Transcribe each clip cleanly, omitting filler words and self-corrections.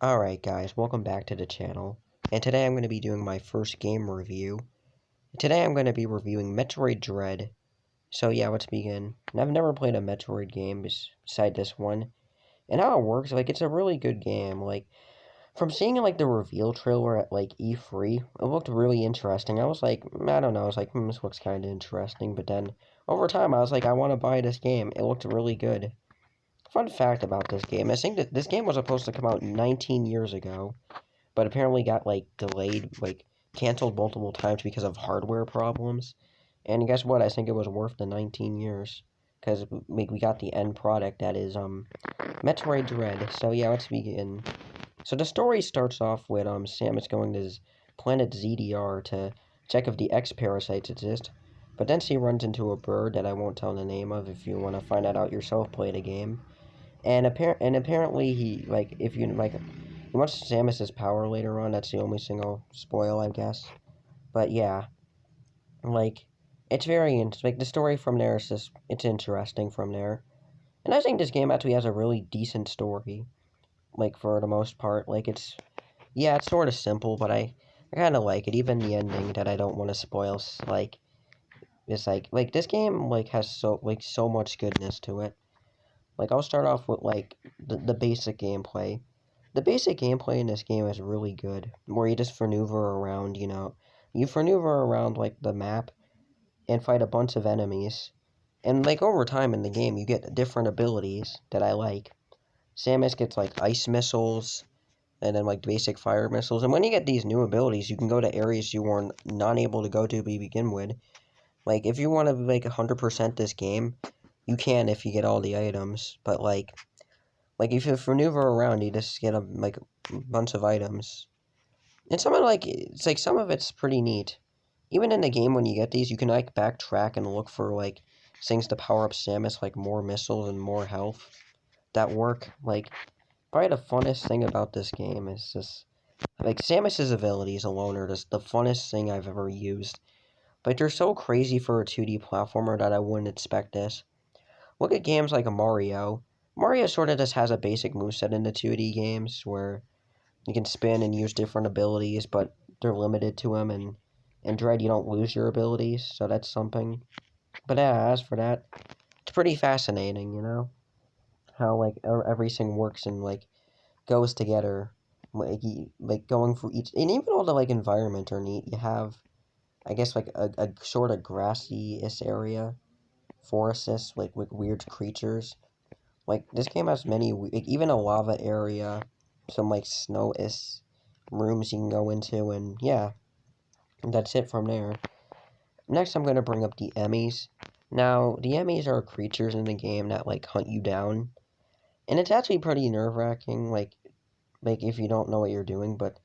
Alright guys, welcome back to the channel, and today I'm going to be doing my first game review. Today I'm going to be reviewing Metroid Dread. So yeah, let's begin. And I've never played a Metroid game beside this one, and how it works, it's a really good game. From seeing the reveal trailer at E3, it looked really interesting. I was like, I don't know, I was like, this looks kind of interesting, but then over time I was like, I want to buy this game. It looked really good. Fun fact about this game, I think that this game was supposed to come out 19 years ago, but apparently got delayed, canceled multiple times because of hardware problems. And guess what? I think it was worth the 19 years because we got the end product that is Metroid Dread. So yeah, let's begin. So the story starts off with Samus going to his planet ZDR to check if the X parasites exist. But then she runs into a bird that I won't tell the name of. If you want to find that out yourself, play the game. And apparently he if you he wants Samus's power later on. That's the only thing I'll spoil, I guess. But yeah, like it's the story from there is just it's interesting from there. And I think this game actually has a really decent story. For the most part, it's sort of simple, but I kind of like it. Even the ending that I don't want to spoil. It's this game has so much goodness to it. I'll start off with the basic gameplay. The basic gameplay in this game is really good, where you just maneuver around, you maneuver around the map and fight a bunch of enemies. And over time in the game you get different abilities that I like. Samus gets ice missiles and then basic fire missiles. And when you get these new abilities, you can go to areas you were not able to go to begin with. If you want to 100% this game, you can if you get all the items, but if you maneuver around, you just get a bunch of items. And some of it's some of it's pretty neat. Even in the game, when you get these, you can backtrack and look for things to power up Samus, more missiles and more health that work. Probably the funnest thing about this game is just Samus's abilities alone are just the funnest thing I've ever used. They're so crazy for a 2D platformer that I wouldn't expect this. Look at games like Mario. Mario sort of just has a basic moveset in the 2D games where you can spin and use different abilities, but they're limited to them, and in Dread you don't lose your abilities, so that's something. But yeah, as for that, it's pretty fascinating, how everything works and goes together. Going for each, and even all the environment are neat. You have, I guess, a sort of grassy-ish area, forests, with weird creatures. This game has many, even a lava area, some, snow-ish rooms you can go into, and yeah, that's it from there. Next, I'm going to bring up the emmies. Now, the emmies are creatures in the game that, hunt you down, and it's actually pretty nerve-wracking, if you don't know what you're doing, but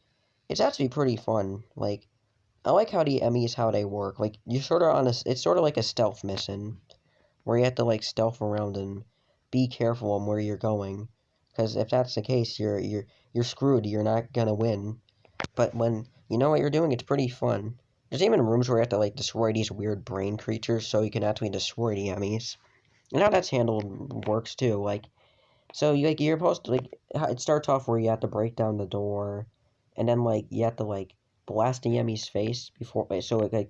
it's actually pretty fun. I like how the emmies, how they work. You're sort of on it's sort of like a stealth mission, where you have to, stealth around and be careful on where you're going, because if that's the case, you're screwed. You're not gonna win. But when you know what you're doing, it's pretty fun. There's even rooms where you have to destroy these weird brain creatures, so you can actually destroy the enemies. And how that's handled works too. So you're supposed to it starts off where you have to break down the door, and then you have to blast the enemy's face before so it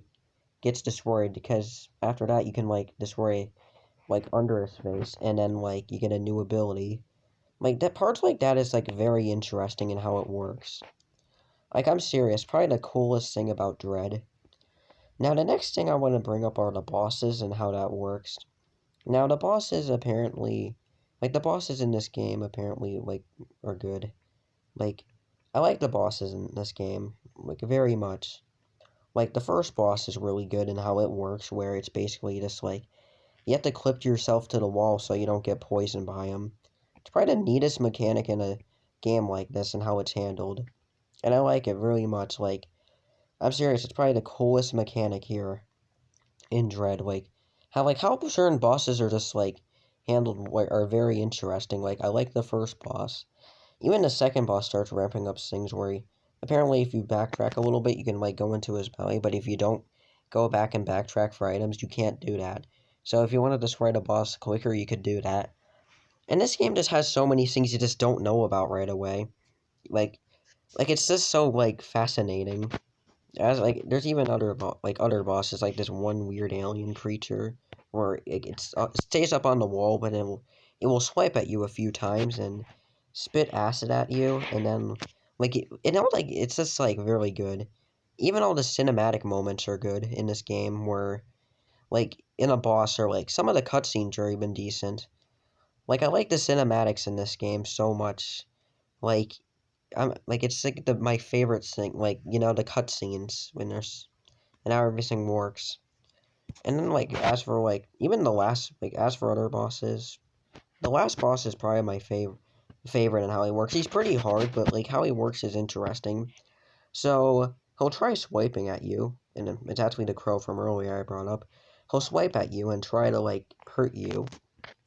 gets destroyed. Because after that you can destroy under his face, and then you get a new ability. That parts that is very interesting in how it works. I'm serious, probably the coolest thing about Dread. Now the next thing I want to bring up are the bosses and how that works. Now the bosses apparently, the bosses in this game apparently are good. I like the bosses in this game very much. The first boss is really good in how it works, where it's basically just you have to clip yourself to the wall so you don't get poisoned by them. It's probably the neatest mechanic in a game like this and how it's handled. And I like it really much. I'm serious, it's probably the coolest mechanic here in Dread. How certain bosses are just handled are very interesting. I like the first boss. Even the second boss starts ramping up things where apparently if you backtrack a little bit, you can go into his belly, but if you don't go back and backtrack for items, you can't do that. So if you want to destroy the boss quicker, you could do that. And this game just has so many things you just don't know about right away. like it's just so like fascinating. As like, there's even other bosses, like this one weird alien creature where it stays up on the wall, but it will swipe at you a few times and spit acid at you, and then like it's just like really good. Even all the cinematic moments are good in this game, where like in a boss or like some of the cutscenes are even decent. Like I like the cinematics in this game so much. Like I'm like it's like my favorite thing. Like the cutscenes when there's and how everything works. And then like as for like even the last like as for other bosses, the last boss is probably my favorite and how he works. He's pretty hard, but like how he works is interesting. So he'll try swiping at you, and it's actually the crow from earlier I brought up. He'll swipe at you and try to like hurt you,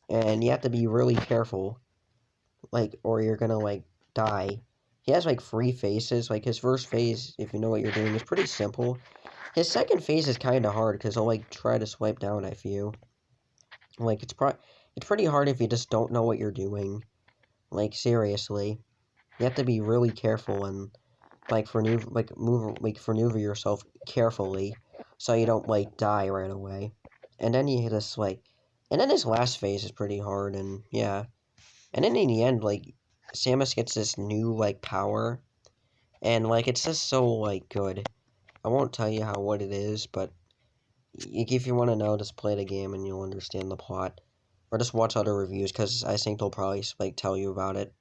and you have to be really careful, like or you're gonna like die. He has like three phases. Like his first phase, if you know what you're doing, is pretty simple. His second phase is kind of hard because he'll like try to swipe down at you. Like it's pretty hard if you just don't know what you're doing. Like seriously, you have to be really careful and maneuver yourself carefully so you don't like die right away. And then you hit this like, and then his last phase is pretty hard, and yeah. And then in the end, like Samus gets this new like power, and like it's just so like good. I won't tell you what it is, but if you want to know, just play the game and you'll understand the plot. Or just watch other reviews, because I think they'll probably like tell you about it.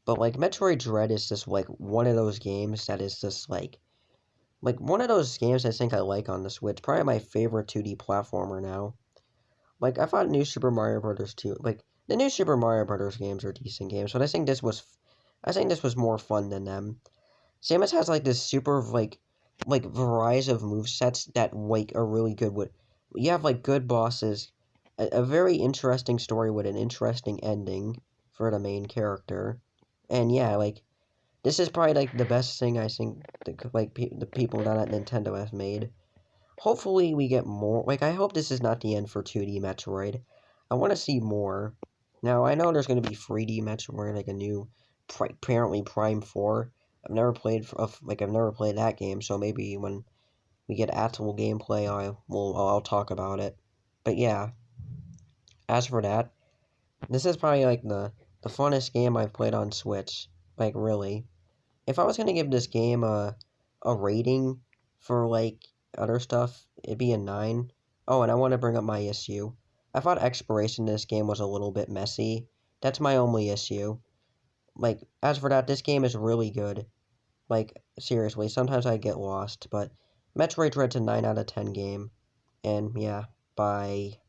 But like Metroid Dread is just like one of those games that is just like one of those games I think I like on the Switch. Probably my favorite 2D platformer now. Like I thought New Super Mario Brothers 2, like the New Super Mario Brothers games are decent games, but I think this was more fun than them. Samus has like this super like variety of movesets that like are really good with. You have like good bosses, a very interesting story with an interesting ending for the main character, and yeah, like this is probably like the best thing I think like the people down at Nintendo have made. Hopefully we get more. Like I hope this is not the end for 2D Metroid. I want to see more. Now I know there's going to be 3D Metroid, like a new, apparently Prime 4. I've never played that game, so maybe when we get actual gameplay, I'll talk about it. But yeah, as for that, this is probably like the funnest game I've played on Switch. Like really, if I was gonna give this game a rating for like other stuff, it'd be a 9. Oh, and I want to bring up my issue. I thought exploration in this game was a little bit messy. That's my only issue. Like as for that, this game is really good. Like, seriously, sometimes I get lost, but Metroid Dread's a 9 out of 10 game. And yeah, bye.